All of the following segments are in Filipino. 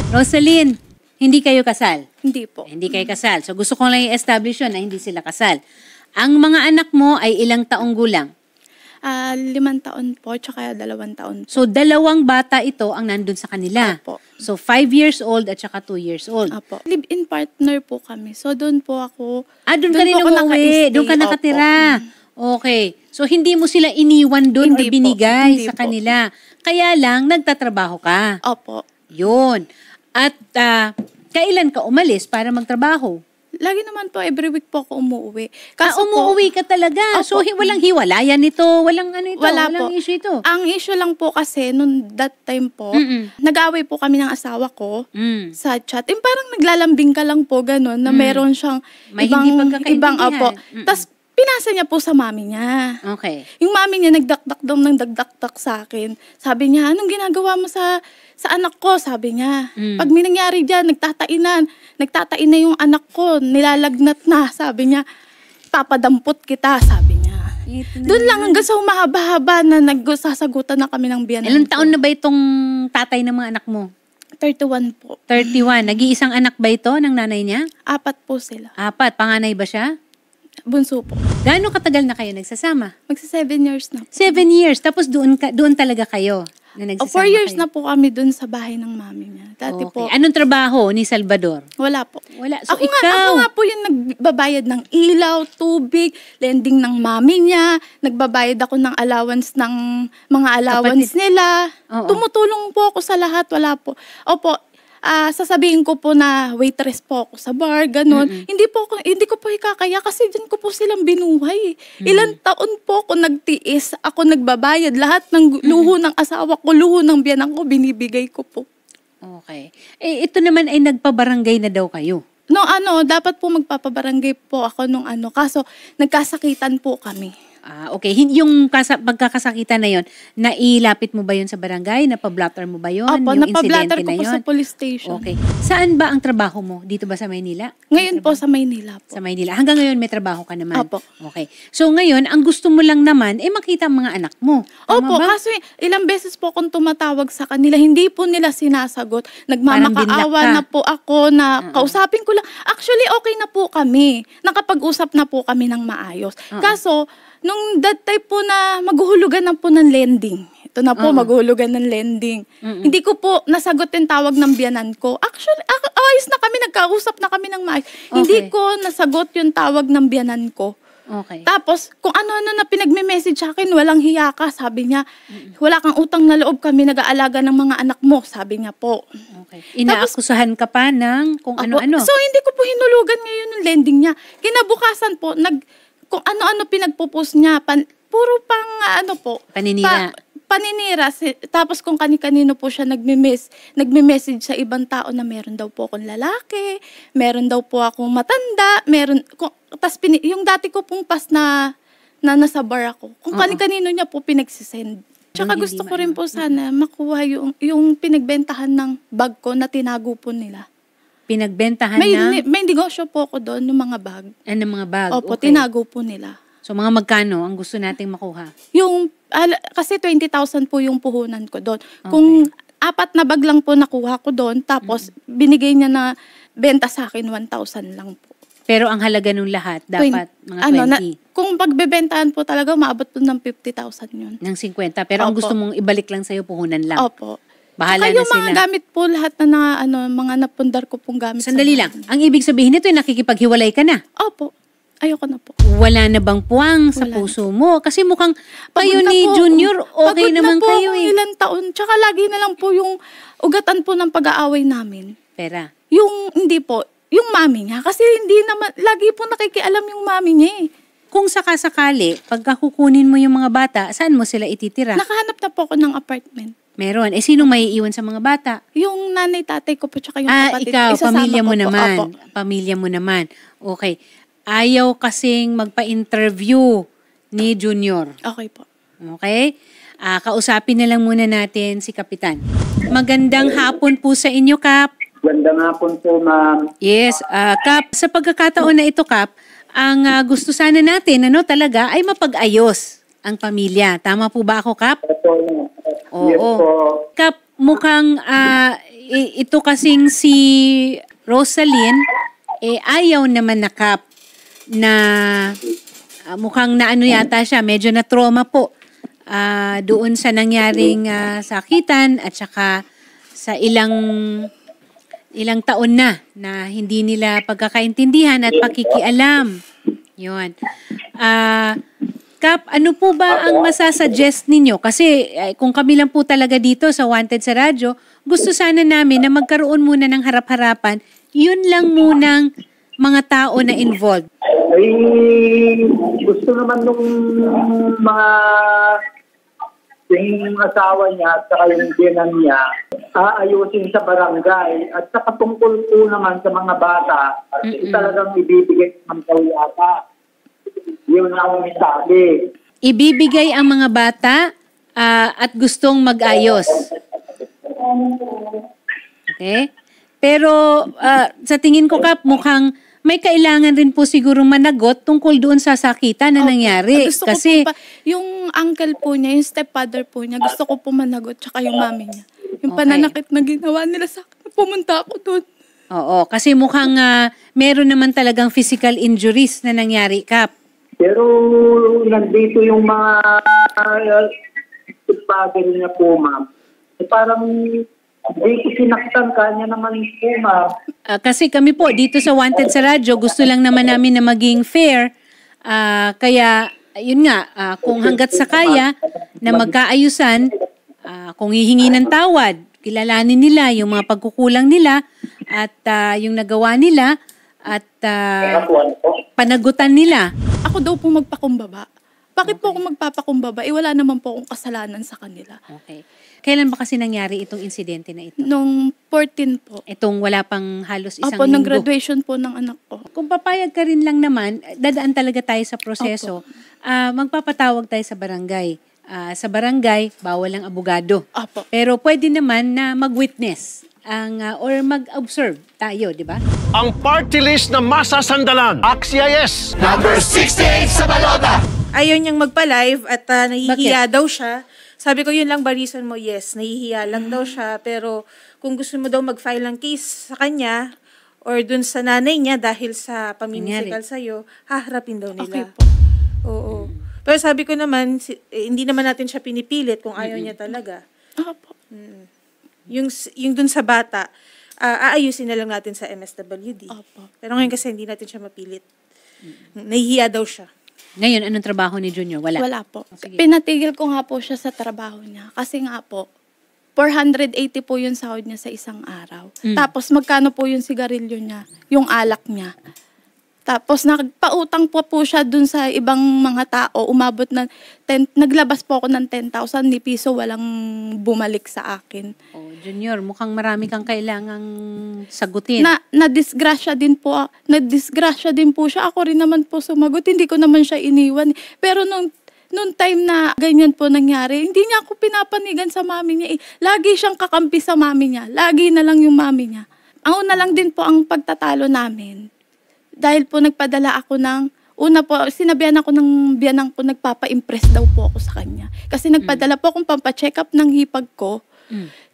Rosaline, hindi kayo kasal? Hindi po. Hindi kayo kasal. So gusto ko lang i-establish yun na hindi sila kasal. Ang mga anak mo ay ilang taong gulang? 5 taon po, tsaka 2 taon. So 2 bata ito ang nandun sa kanila. Opo. So 5 years old at saka 2 years old. Opo. Live-in partner po kami. So doon po ako. Doon ka rin umuwi. Doon ka nakatira. Okay. So hindi mo sila iniwan doon o binigay Hindi sa po. kanila. Kaya lang nagtatrabaho ka. Opo. Yun. At kailan ka umalis para magtrabaho? Lagi naman po, every week po ako umuwi. Kaso umuwi ka talaga. So walang hiwalayan nito, walang ano ito, walang issue ito. Ang issue lang po kasi, noon that time po, nag-away po kami ng asawa ko sa chat. Parang naglalambing ka lang po, gano'n, na meron siyang May hindi pagkakaintindihan. Tapos, pinasa niya po sa mami niya. Okay. Yung mami niya nagdakdak daw ng dagdakdak sa akin. Sabi niya, anong ginagawa mo sa anak ko? Sabi niya. Pag may nangyari dyan, nagtatain na yung anak ko, nilalagnat na. Sabi niya, papadampot kita, sabi niya. Doon lang hanggang sa humahaba-haba na nagsasagutan na kami ng biyanan. Ilang taon na ba itong tatay ng mga anak mo? 31 po. 31. Nag-iisang anak ba ito ng nanay niya? 4 po sila. 4. Panganay ba siya? Bunso po. Gaano katagal na kayo nagsasama? Magsa 7 years na po. 7 years. Tapos doon talaga kayo na nagsasama 4 years kayo. na po kami doon sa bahay ng mami niya. Dati po. Anong trabaho ni Salvador? Wala po. Wala. So Ako nga po yung nagbabayad ng ilaw, tubig, lending ng mami niya. Nagbabayad ako ng allowance ng mga allowance nila. Oo. Tumutulong po ako sa lahat. Wala po. Opo, sasabihin ko po na waitress po ako sa bar, ganun. Hindi ko po ikakaya kasi dyan ko po silang binuhay. Ilang taon po ako nagtiis, ako nagbabayad, lahat ng luho ng asawa ko, luho ng biyanan ko, binibigay ko po. Okay. Ito naman ay nagpabarangay na daw kayo. No, dapat po magpapabarangay po ako kaso nagkasakitan po kami. Okay. Yung pagkakasakitan na yon, nailapit mo ba yun sa barangay? Napablatter mo ba yun? Opo, yung napablatter insidente ko na po yun? sa police station. Okay. Saan ba ang trabaho mo? Dito ba sa Maynila? Ngayon po sa Maynila po. Sa Maynila. Hanggang ngayon may trabaho ka naman? Opo. Okay. So ngayon, ang gusto mo lang naman, makita ang mga anak mo. Tama Opo, ba? kasi ilang beses po akong tumatawag sa kanila, hindi po nila sinasagot. Nagmamakaawa na po ako na kausapin ko lang. Actually, okay na po kami. Nakapag-usap na po kami ng maayos. Kaso, nung that time po na maghuhulugan na po ng lending. Ito na po, maghuhulugan ng lending. Hindi ko po nasagot yung tawag ng biyanan ko. Actually, ayos na kami, nagkausap na kami ng maayos. Hindi ko nasagot yung tawag ng biyanan ko. Okay. Tapos, kung ano-ano na pinagme-message sa akin, walang hiya ka, sabi niya. Wala kang utang na loob, kami nag-aalaga ng mga anak mo, sabi niya po. Okay. Inaakusahan ka pa ng kung ano-ano. So, hindi ko po hinulugan ngayon yung lending niya. Kinabukasan po, kung ano-ano pinagpo-post niya, puro pang Paninira. Paninira. Tapos kung kani-kanino po siya nagme-message sa ibang tao na meron daw po akong lalaki, meron daw po akong matanda, yung dati ko pong pas na nasa bar ako. Kung kani-kanino niya po pinagsisend. Tsaka gusto ko rin po sana makuha yung pinagbentahan ng bag ko na tinago po nila. Pinagbentahan may negosyo po ako doon, yung mga bag. Ng mga bag? Opo, okay. tinago po nila. So mga magkano ang gusto nating makuha? Kasi 20,000 po yung puhunan ko doon. Okay. Kung 4 na bag lang po nakuha ko doon, tapos binigay niya na benta sa akin 1,000 lang po. Pero ang halaga nung lahat, dapat mga 20. Kung pagbebentahan po talaga, maabot po ng 50,000 yun. Ng 50. Pero ang gusto mong ibalik lang sa'yo, puhunan lang. Opo. Bahala Kaya na sila. mga gamit po, lahat na mga napundar ko pong gamit. Sandali lang. Ang ibig sabihin nito, nakikipaghiwalay ka na. Opo. Ayoko na po. Wala na bang puwang sa puso mo? Kasi mukhang kayo ni Junior, okay naman kayo eh. Ilang taon. Tsaka lagi na lang po yung ugatan po ng pag-aaway namin. Pera? Hindi po. Yung mami niya. Kasi hindi naman, lagi po nakikialam yung mami niya eh. Kung sakasakali, pagka kukunin mo yung mga bata, saan mo sila ititira? Nakahanap na po ako ng apartment. Meron. Sino may iiwan sa mga bata? Yung nanay, tatay ko po, tsaka yung kapatid. Ikaw, pamilya mo naman. Opo. Pamilya mo naman. Okay. Ayaw kasing magpa-interview ni Junior. Okay po. Okay? Kausapin na lang muna natin si Kapitan. Magandang hapon po sa inyo, Kap. Magandang hapon po, ma'am. Yes, Kap, sa pagkakataon na ito, Kap, ang gusto sana natin, talaga, ay mapag-ayos ang pamilya. Tama po ba ako, Kap? Opo. Oo. Yes po. Kap, mukhang ito kasing si Rosaline, ayaw naman na Kap na mukhang naano yata siya, medyo na trauma po doon sa nangyaring sakitan at saka sa ilang taon na hindi nila pagkakaintindihan at pakikialam. Yun. Kap, ano po ba ang masasuggest ninyo? Kasi kung kami lang po talaga dito sa Wanted sa Radyo, gusto sana namin na magkaroon muna ng harap-harapan, yun lang munang mga tao na involved. Ay, gusto naman nung mga yung asawa niya at saka yung biyanan niya aayusin sa barangay at saka tungkol po naman sa mga bata talagang ibibigay ng yata. Yun ang sabi. Ibibigay ang mga bata at gustong mag-ayos. Okay? Pero sa tingin ko, Kap, mukhang may kailangan rin po siguro managot tungkol doon sa sakitan na nangyari. Gusto Kasi ko po yung uncle po niya, yung stepfather po niya, gusto ko po managot, tsaka yung mami niya. Yung pananakit na ginawa nila sa akin, pumunta ako doon. oo, kasi mukhang meron naman talagang physical injuries na nangyari, Kap. Pero nandito yung mga stepfather niya po, ma'am. Parang hindi ko sinaktan kanya naman po, ma'am. Kasi kami po dito sa Wanted sa Radyo, gusto lang naman namin na maging fair. Kaya, yun nga, kung hanggat sa kaya na magkaayusan, kung hihingi ng tawad, kilalanin nila yung mga pagkukulang nila at yung nagawa nila at panagutan nila. Ako daw po magpakumbaba. Bakit po ako magpapakumbaba? Wala naman po akong kasalanan sa kanila. Okay. Kailan ba kasi nangyari itong insidente na ito? Nung 14 po. Itong wala pang halos isang Opo, linggo. nang graduation po ng anak ko. Kung papayag ka rin lang naman, dadaan talaga tayo sa proseso. Magpapatawag tayo sa barangay. Sa barangay, bawal ang abogado. Opo. Pero pwede naman na mag-witness or mag-observe tayo, di ba? Ang party list na masasandalan. Axia yes! Number 68 sa balota. Ayaw niyang magpa-live at nahihiya daw siya. Sabi ko, yun lang ba reason mo? Yes, nahihiya lang daw siya. Pero kung gusto mo daw mag-file ng case sa kanya or dun sa nanay niya dahil sa pamimisikal sa'yo, haharapin daw nila. Okay po. Oo. Pero sabi ko naman, hindi naman natin siya pinipilit kung ayaw niya talaga. Opo. Yung dun sa bata, aayusin na lang natin sa MSWD. Opo. Pero ngayon kasi hindi natin siya mapilit. Nahihiya daw siya. Ngayon, anong trabaho ni Junior? Wala. Wala po. Sige. Pinatigil ko nga po siya sa trabaho niya. Kasi nga po, 480 po yung sahod niya sa isang araw. Tapos magkano po yung sigarilyo niya, yung alak niya. Tapos nagpautang po siya dun sa ibang mga tao. Umabot na, naglabas po ako ng 10,000 ni piso, walang bumalik sa akin. Oh, Junior, mukhang marami kang kailangang sagutin. Na-disgrasya din po siya. Ako rin naman po sumagot. Hindi ko naman siya iniwan. Pero nung time na ganyan po nangyari, hindi niya ako pinapanigan sa mami niya. Lagi siyang kakampi sa mami niya. Lagi na lang yung mami niya. Ang una lang din po ang pagtatalo namin. Dahil po nagpadala ako sinabihan ako ng biyanang ko, nagpapa-impress daw po ako sa kanya. Kasi nagpadala po akong pampacheck up ng hipag ko.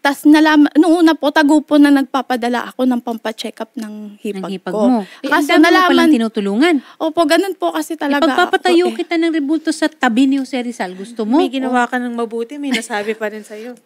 Tapos noong una po, tagupo na nagpapadala ako ng pampacheck up ng hipag ko. mo. Kasi Ang dami mo palang tinutulungan. Opo, ganun po kasi talaga Ipagpapatayo ako. kita ng rebulto sa tabi ni Jose Rizal. Gusto mo? May ginawa ka ng mabuti, may nasabi pa rin sa'yo.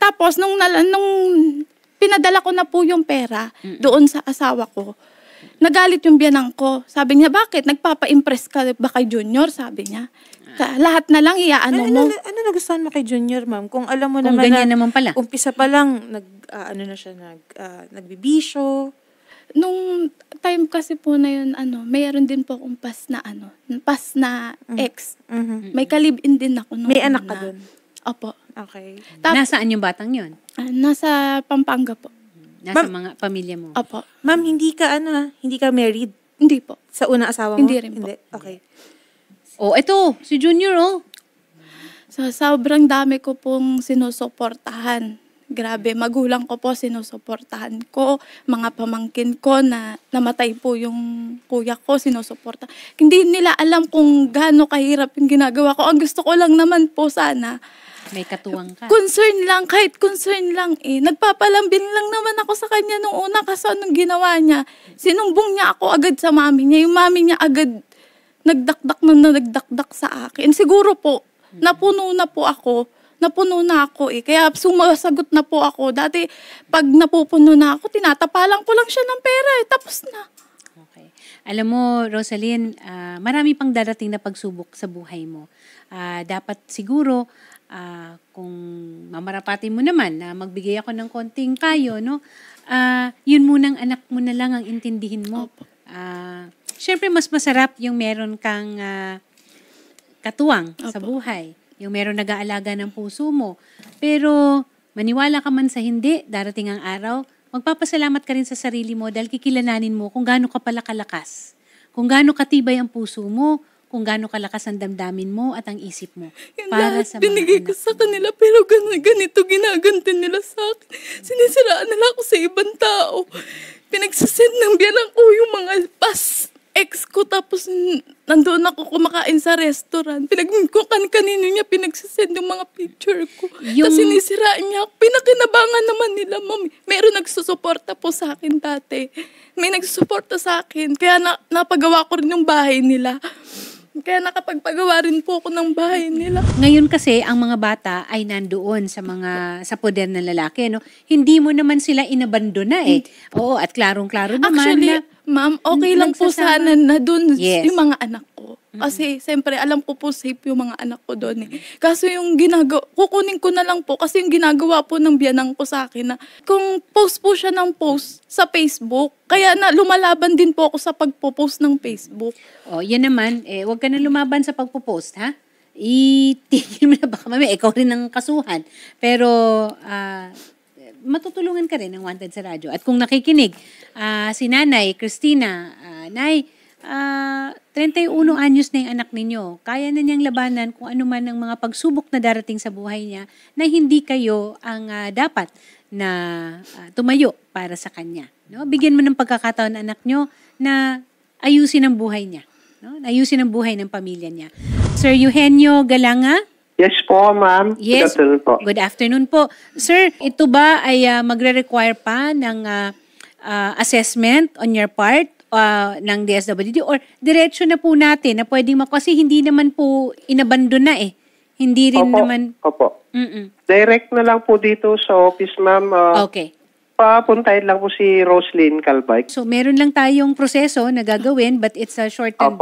Tapos, nung pinadala ko na po yung pera doon sa asawa ko, nagalit yung biyanang ko. Sabi niya, bakit? Nagpapa-impress ka ba kay Junior? Sabi niya. Lahat na lang iaano mo. Ano nagustuhan mo kay Junior, ma'am? Kung alam mo Kung naman ganyan naman pala. umpisa pa lang, nagbibisyo. Nung time kasi po na yun, mayroon din po akong pas na ex. May kalib-in din ako. May anak ka dun? Opo. Okay. Nasaan yung batang yon? Nasa Pampanga po. Nasa mga pamilya mo? Opo. Ma'am, hindi ka married Hindi po. sa unang asawa mo? Hindi rin po. Okay. Oh, eto, si Junior, oh. So, sobrang dami ko pong sinusuportahan. Grabe, magulang ko po sinusuportahan ko. Mga pamangkin ko na namatay po yung kuya ko, sinusuporta. Hindi nila alam kung gaano kahirap yung ginagawa ko. Ang gusto ko lang naman po sana, May katuwang ka. Concern lang, kahit concern lang eh. Nagpapalambing lang naman ako sa kanya nung una kasi anong ginawa niya. Sinumbong niya ako agad sa mami niya. Yung mami niya agad nagdakdak sa akin. Siguro po, napuno na ako eh. Kaya sumasagot na po ako. Dati, pag napupuno na ako, tinatapalan ko lang siya ng pera eh. Tapos na. Okay. Alam mo, Rosalyn, marami pang darating na pagsubok sa buhay mo. Dapat siguro, kung mamarapatin mo naman na magbigay ako ng konting payo, no? Yun munang anak mo na lang ang intindihin mo. Siyempre, mas masarap yung meron kang katuwang sa buhay. Yung meron nag-aalaga ng puso mo. Pero, maniwala ka man sa hindi, darating ang araw, magpapasalamat ka rin sa sarili mo dahil kikilalanin mo kung gaano ka pala kalakas. Kung gaano katibay ang puso mo, kung gaano kalakas ang damdamin mo at ang isip mo. Yung para lahat sa mga binigay ko anak sa kanila, pero ganito ginaganti nila sa akin. Sinisiraan nila ako sa ibang tao. Pinagsasend ng biyanan ko yung mga ex ko, tapos nandoon ako kumakain sa restaurant. Kung kanino niya pinagsasend yung mga picture ko. Tapos sinisiraan niya ako. Pinakinabangan naman nila, ma'am. Meron nagsusuporta po sa akin dati. May nagsusuporta sa akin. Kaya napagawa ko rin yung bahay nila. Kaya nakapagpagawa rin po ako ng bahay nila. Ngayon kasi, ang mga bata ay nandoon sa poder ng lalaki, no? Hindi mo naman sila inabandona eh. Oo, at klarong-klaro naman. Actually, ma'am, okay lang po sana na dun Yes. yung mga anak ko. Kasi, siyempre, alam ko po safe yung mga anak ko doon eh. Kaso yung kukunin ko na lang po kasi yung ginagawa po ng biyanang ko sa akin na kung post po siya ng post sa Facebook, kaya na lumalaban din po ako sa pagpo-post ng Facebook. O, yan naman, huwag ka na lumaban sa pagpo-post, ha? Itigil mo na baka mamaya, ikaw rin ang kasuhan. Pero, matutulungan ka rin ng Wanted sa radyo. At kung nakikinig, si Nanay Cristina, Nay, 31 anyos na yung anak ninyo. Kaya na niyang labanan kung ano man ang mga pagsubok na darating sa buhay niya na hindi kayo ang dapat na tumayo para sa kanya. No? Bigyan mo ng pagkakataon anak nyo na ayusin ang buhay niya. No? Ayusin ang buhay ng pamilya niya. Sir Eugenio Galanga? Yes po, ma'am. Yes. Good afternoon po. Good afternoon po. Sir, ito ba ay magre-require pa ng assessment on your part ng DSWD or diretso na po natin na pwedeng kasi hindi naman po inabandona eh. Hindi rin naman. Opo. Direct na lang po dito sa office, ma'am. Okay. Papuntahin lang po si Roslyn Calbike. So meron lang tayong proseso na gagawin but it's a shortened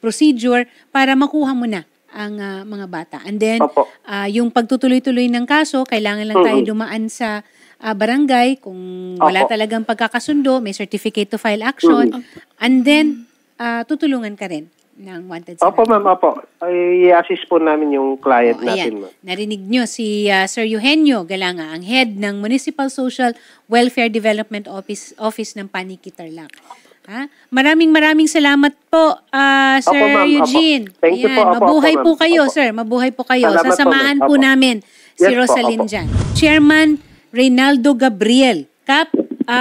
procedure para makuha mo na ang mga bata. And then, yung pagtutuloy-tuloy ng kaso, kailangan lang tayo dumaan sa barangay kung wala talagang pagkakasundo, may certificate to file action, and then tutulungan ka rin ng Wanted sa Opo, ma'am, opo. I-assist po namin yung client natin, ma'am. Narinig nyo si Sir Eugenio Galanga, ang head ng Municipal Social Welfare Development Office ng Paniki Tarlac. Maraming salamat po, Sir Eugene. Thank you po. Mabuhay po kayo, sir. Mabuhay po kayo. Salamat Sasamahan po namin si Rosalyn dyan. Chairman Reynaldo Gabriel. Kap,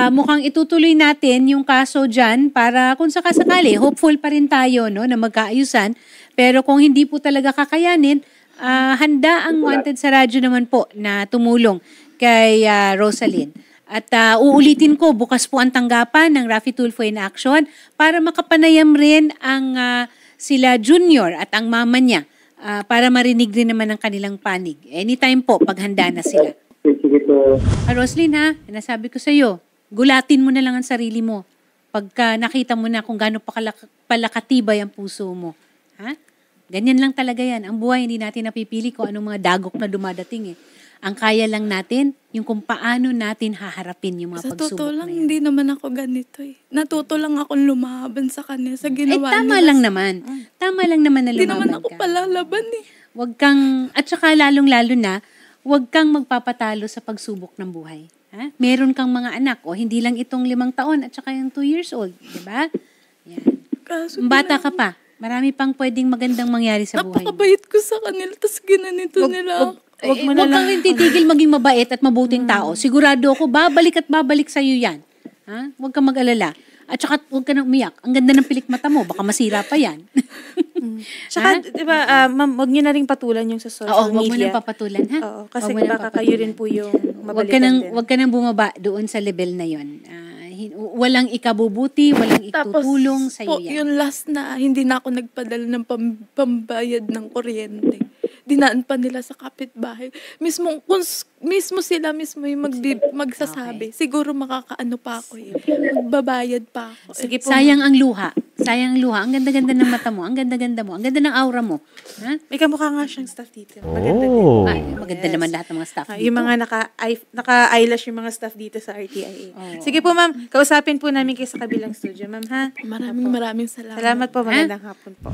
mukhang itutuloy natin yung kaso dyan para kung sakasakali, hopeful pa rin tayo no, na magkaayusan. Pero kung hindi po talaga kakayanin, handa ang Wanted sa radyo naman po na tumulong kay Rosalyn. At uulitin ko, bukas po ang tanggapan ng Raffy Tulfo in Action para makapanayam rin ang sila Junior at ang mama niya para marinig din naman ang kanilang panig. Anytime po, paghanda na sila. Sige po. Roslyn ha, nasabi ko sa iyo, gulatin mo na lang ang sarili mo pagka nakita mo na kung gaano palakatibay ang puso mo. Ha? Ganyan lang talaga yan. Ang buhay hindi natin napipili kung anong mga dagok na dumadating eh. Ang kaya lang natin, yung kung paano natin haharapin yung mga pagsubok na yan. Sa totoo lang, hindi naman ako ganito eh. Natuto lang akong lumaban sa kanya, sa ginawa niya. Tama lang naman. Tama lang naman na lumaban ka. Hindi naman ako palalaban eh. Huwag kang, at saka lalong-lalo na, huwag kang magpapatalo sa pagsubok ng buhay. Ha? Meron kang mga anak, o hindi lang itong 5 taon at saka yung 2 years old. Diba? Yan. Bata ka pa. Marami pang pwedeng magandang mangyari sa buhay. Napakabait ko sa kanila, tapos ginanito nila. Huwag kang titigil maging mabait at mabuting tao. Sigurado ako, babalik at babalik sa'yo yan. Ha? Huwag kang mag-alala. At saka huwag ka nang umiyak. Ang ganda ng pilik mata mo, baka masira pa yan. Tsaka, di ba, ma'am, wag niyo na rin patulan yung sa social Oo, wag mo media. nang papatulan, ha? Oo, kasi Wag mo nang baka kayo papatulan. rin po yung Wag mabalikan din. wag ka nang bumaba doon sa level na yon. Walang ikabubuti, walang itutulong sa iyo po, yan. yung last na hindi na ako nagpadala ng pambayad ng kuryente. Dinaan pa nila sa kapitbahay. Mismo sila yung magsasabi. Siguro makakaano pa ako eh. Magbabayad pa ako. Sige po. Sayang ang luha. Sayang ang luha. Ang ganda-ganda ng mata mo. Ang ganda-ganda mo. Ang ganda ng aura mo. Ha? May kamukha nga siyang staff dito. Maganda din. Ay, maganda naman lahat ng mga staff dito. Yung mga naka-eyelash yung mga staff dito sa RTIA. Sige po, ma'am. Kausapin po namin kayo sa kabilang studio, ma'am, ha? Maraming salamat. Salamat po. Magandang hapon po.